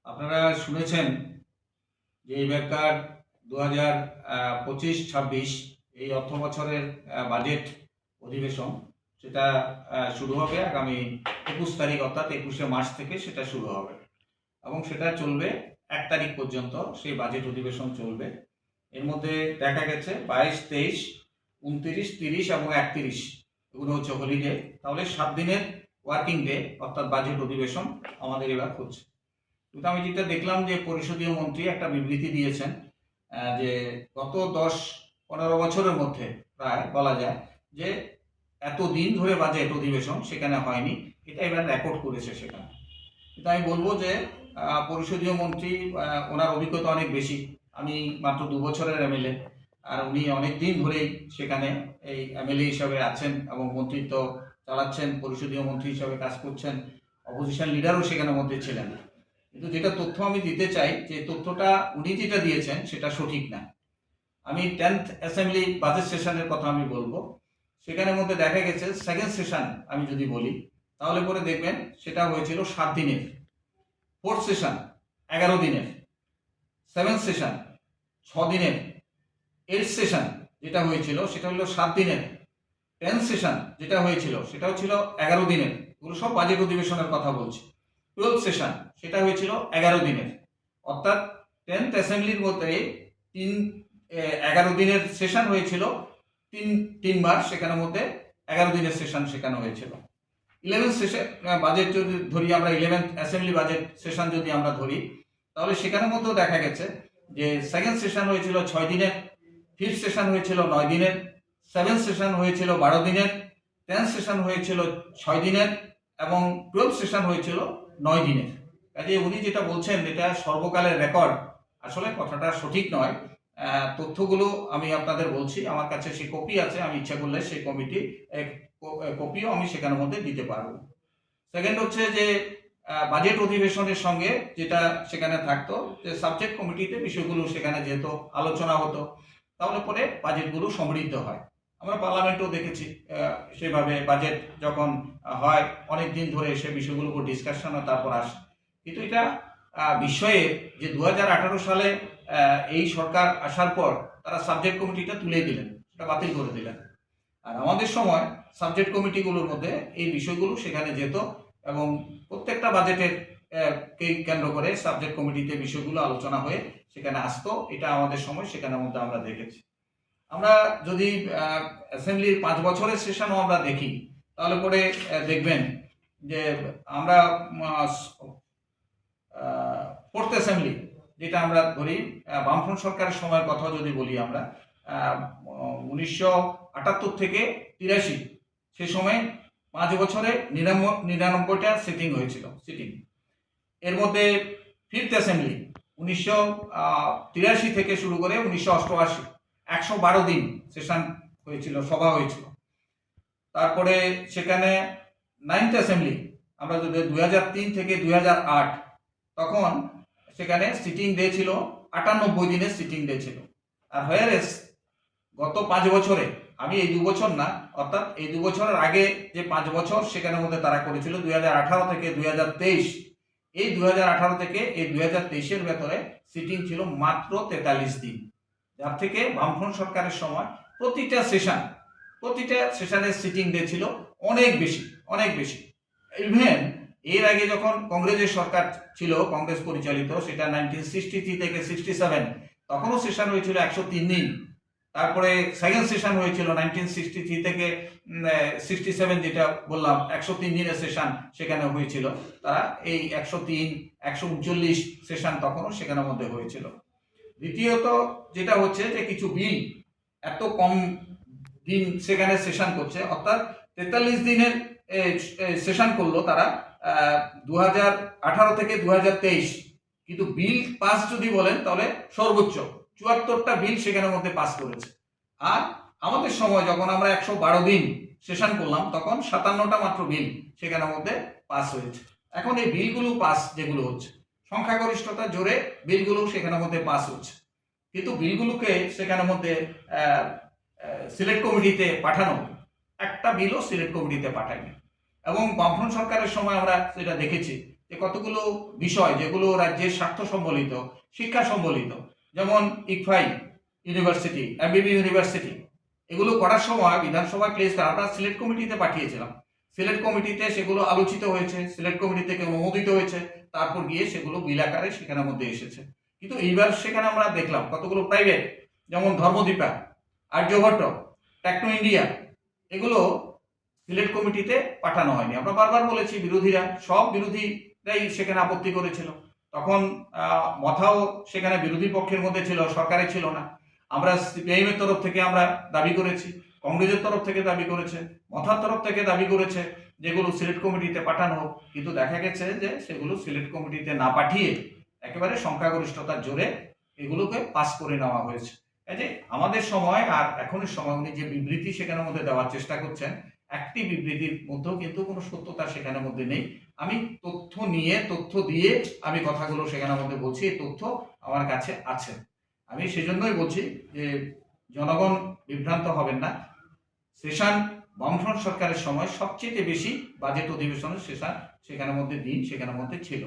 আপনারা শুনেছেন যে এবারকার 2025-26 এই অর্থ বছরের বাজেট অধিবেশন সেটা শুরু হবে আগামী 21 তারিখ অর্থাৎ 21শে মার্চ থেকে সেটা শুরু হবে এবং সেটা চলবে 1 তারিখ পর্যন্ত সেই বাজেট অধিবেশন চলবে। এর মধ্যে দেখা গেছে 22, 23, 29, 30 এবং 31 এগুলো হচ্ছে হলিডে, তাহলে 7 দিনের ওয়ার্কিং ডে অর্থাৎ বাজেট অধিবেশন আমাদের এবার হচ্ছে। কিন্তু আমি যেটা দেখলাম যে পরিষদীয় মন্ত্রী একটা বিবৃতি দিয়েছেন যে গত 10-15 বছরের মধ্যে প্রায় বলা যায় যে এত দিন ধরে বাজেট অধিবেশন সেখানে হয়নি, এটা এবার রেকর্ড করেছে সেখানে। কিন্তু আমি বলবো যে পরিষদীয় মন্ত্রী ওনার অভিজ্ঞতা অনেক বেশি। আমি মাত্র 2 বছরের এমএলএ, আর উনি অনেক দিন ধরেই সেখানে এই এমএলএ হিসাবে আছেন এবং মন্ত্রিত্ব চালাচ্ছেন, পরিষদীয় মন্ত্রী হিসাবে কাজ করছেন, অপোজিশন লিডারও সেখানে মধ্যে ছিলেন। কিন্তু যেটা তথ্য আমি দিতে চাই যে তথ্যটা উনি যেটা দিয়েছেন সেটা সঠিক না। আমি 10th অ্যাসেম্বলি বাজেট সেশনের কথা আমি বলবো, সেখানের মধ্যে দেখা গেছে সেকেন্ড সেশন আমি যদি বলি তাহলে পরে দেখবেন সেটা হয়েছিল 7 দিনের, ফোর্থ সেশন 11 দিনের, সেভেন্থ সেশন 6 দিনের, এইট সেশন যেটা হয়েছিল সেটা হলো 7 দিনের, 10th সেশন যেটা হয়েছিল সেটাও ছিল 11 দিনের। এগুলো সব বাজেট অধিবেশনের কথা বলছি। 12th সেশন সেটা হয়েছিল 11 দিনের, অর্থাৎ 10th অ্যাসেম্বলির মধ্যে 11 দিনের সেশন হয়েছিল তিনবার, সেখানের মধ্যে 11 দিনের সেশন সেখানে হয়েছিল। 11th সেশন বাজেট যদি ধরি আমরা, 11th অ্যাসেম্বলি বাজেট সেশন যদি আমরা ধরি তাহলে সেখানের মধ্যেও দেখা গেছে যে সেকেন্ড সেশন হয়েছিল 6 দিনের, ফিফথ সেশন হয়েছিল 9 দিনের, সেভেন্থ সেশন হয়েছিল 12 দিনের, 10th সেশন হয়েছিল 6 দিনের এবং 12th সেশন হয়েছিল 9 দিনের। কাজে উনি যেটা বলছেন এটা সর্বকালের রেকর্ড, আসলে কথাটা সঠিক নয়। তথ্যগুলো আমি আপনাদের বলছি, আমার কাছে সেই কপি আছে, আমি ইচ্ছা করলে সেই কপিও আমি সেখানের মধ্যে দিতে পারবো। সেকেন্ড হচ্ছে যে বাজেট অধিবেশনের সঙ্গে যেটা সেখানে থাকতো যে সাবজেক্ট কমিটিতে বিষয়গুলো সেখানে যেহেতু আলোচনা হতো তাহলে পরে বাজেটগুলো সমৃদ্ধ হয়। আমরা পার্লামেন্টেও দেখেছি সেভাবে বাজেট যখন হয় অনেক দিন ধরে সে বিষয়গুলোর উপর ডিসকাশন হয়, তারপর আসে। কিন্তু এটা বিষয়ে যে 2018 সালে এই সরকার আসার পর তারা সাবজেক্ট কমিটিটা তুলে দিলেন, সেটা বাতিল করে দিলেন। আর আমাদের সময় সাবজেক্ট কমিটিগুলোর মধ্যে এই বিষয়গুলো সেখানে যেত এবং প্রত্যেকটা বাজেটের কে কেন্দ্র করে সাবজেক্ট কমিটিতে বিষয়গুলো আলোচনা হয়ে সেখানে আসতো। এটা আমাদের সময় সেখানের মধ্যে আমরা দেখেছি। আমরা যদি অ্যাসেম্বলির 5 বছরের সেশনও আমরা দেখি তাহলে পরে দেখবেন যে আমরা ফোর্থ অ্যাসেম্বলি যেটা আমরা ধরি বামফ্রন্ট সরকারের সময়ের কথা যদি বলি আমরা 1978 থেকে 83 সে সময় 5 বছরে 99টা সিটিং হয়েছিল। এর মধ্যে ফিফথ অ্যাসেম্বলি 1983 থেকে শুরু করে 1988 112 দিন সেশন হয়েছিল, সভা হয়েছিল। তারপরে সেখানে 9th অ্যাসেম্বলি আমরা যদি 2003 থেকে 2008 তখন সেখানে সিটিং ডে ছিল 98 দিনের সিটিং ডে ছিল। আর হোয়ারেস গত 5 বছরে, আমি এই 2 বছর না, অর্থাৎ এই 2 বছরের আগে যে 5 বছর সেখানের মধ্যে তারা করেছিল 2018 থেকে 2023, এই 2018 থেকে এই 2023-এর ভেতরে সিটিং ছিল মাত্র 43 দিন, যার থেকে বামফ্রন্ট সরকারের সময় প্রতিটা সেশনের সিটিং ডে ছিল অনেক বেশি। ইভেন এর আগে যখন কংগ্রেসের সরকার ছিল, কংগ্রেস পরিচালিত, সেটা 1963 থেকে 67 তখনও সেশন হয়েছিল 103 দিন। তারপরে সেকেন্ড সেশন হয়েছিল 1963 থেকে 67, যেটা বললাম 103 দিনের সেশন সেখানে হয়েছিল। তারা এই 103, 139 সেশন তখনও সেখানের মধ্যে হয়েছিল। দ্বিতীয়ত যেটা হচ্ছে যে কিছু বিল এত কম দিন সেখানে সেশন করছে, অর্থাৎ 43 দিনের সেশন করলো তারা 2018 থেকে 2023, কিন্তু বিল পাস যদি বলেন তাহলে সর্বোচ্চ 74টা বিল সেখানের মধ্যে পাস করেছে। আর আমাদের সময় যখন আমরা 112 দিন সেশন করলাম তখন 57টা মাত্র বিল সেখানের মধ্যে পাস হয়েছে। এখন এই বিলগুলো পাস যেগুলো হচ্ছে সংখ্যাগরিষ্ঠতার জোরে বিলগুলো সেখানের মধ্যে পাস হচ্ছে, কিন্তু বিলগুলোকে সেখানের মধ্যে সিলেক্ট কমিটিতে পাঠানো, একটা বিলও সিলেক্ট কমিটিতে পাঠায়নি। এবং বামফ্রন্ট সরকারের সময় আমরা সেটা দেখেছি যে কতগুলো বিষয় যেগুলো রাজ্যের স্বার্থ সম্বলিত, শিক্ষা সম্বলিত, যেমন ইকফাই ইউনিভার্সিটি, এমবিবি ইউনিভার্সিটি, এগুলো করার সময় বিধানসভা প্লেস আমরা সিলেক্ট কমিটিতে পাঠিয়েছিলাম। সিলেক্ট কমিটিতে সেগুলো আলোচিত হয়েছে, সিলেক্ট কমিটি থেকে অনুমোদিত হয়েছে, তারপর গিয়ে সেগুলো বিল আকারে সেখানের মধ্যে এসেছে। কিন্তু এইবার সেখানে আমরা দেখলাম কতগুলো প্রাইভেট, যেমন ধর্মদীপা, আর্যভট্ট, টেকনো ইন্ডিয়া, এগুলো সিলেক্ট কমিটিতে পাঠানো হয়নি। আমরা বারবার বলেছি, বিরোধীরা, সব বিরোধীরাই সেখানে আপত্তি করেছিল। তখন মথাও সেখানে বিরোধী পক্ষের মধ্যে ছিল, সরকারে ছিল না। আমরা সিপিআইএম এর তরফ থেকে আমরা দাবি করেছি, কংগ্রেসের তরফ থেকে দাবি করেছে, মথার তরফ থেকে দাবি করেছে যেগুলো সিলেক্ট কমিটিতে পাঠানো হোক। কিন্তু দেখা গেছে যে সেগুলো সিলেক্ট কমিটিতে না পাঠিয়ে একেবারে সংখ্যাগরিষ্ঠতার জোরে এগুলোকে পাস করে নেওয়া হয়েছে। এই যে আমাদের সময় আর এখনের সময় উনি যে বিবৃতি সেখানের মধ্যে দেওয়ার চেষ্টা করছেন, একটি বিবৃতির মধ্যেও কিন্তু কোনো সত্যতা সেখানের মধ্যে নেই। আমি তথ্য দিয়ে আমি কথাগুলো সেখানের মধ্যে বলছি, এই তথ্য আমার কাছে আছে। আমি সেজন্যই বলছি যে জনগণ বিভ্রান্ত হবেন না। সেশন বামফ্রন্ট সরকারের সময় সবচেয়ে বেশি বাজেট অধিবেশনের সেশন সেখানের মধ্যে দিন সেখানের মধ্যে ছিল।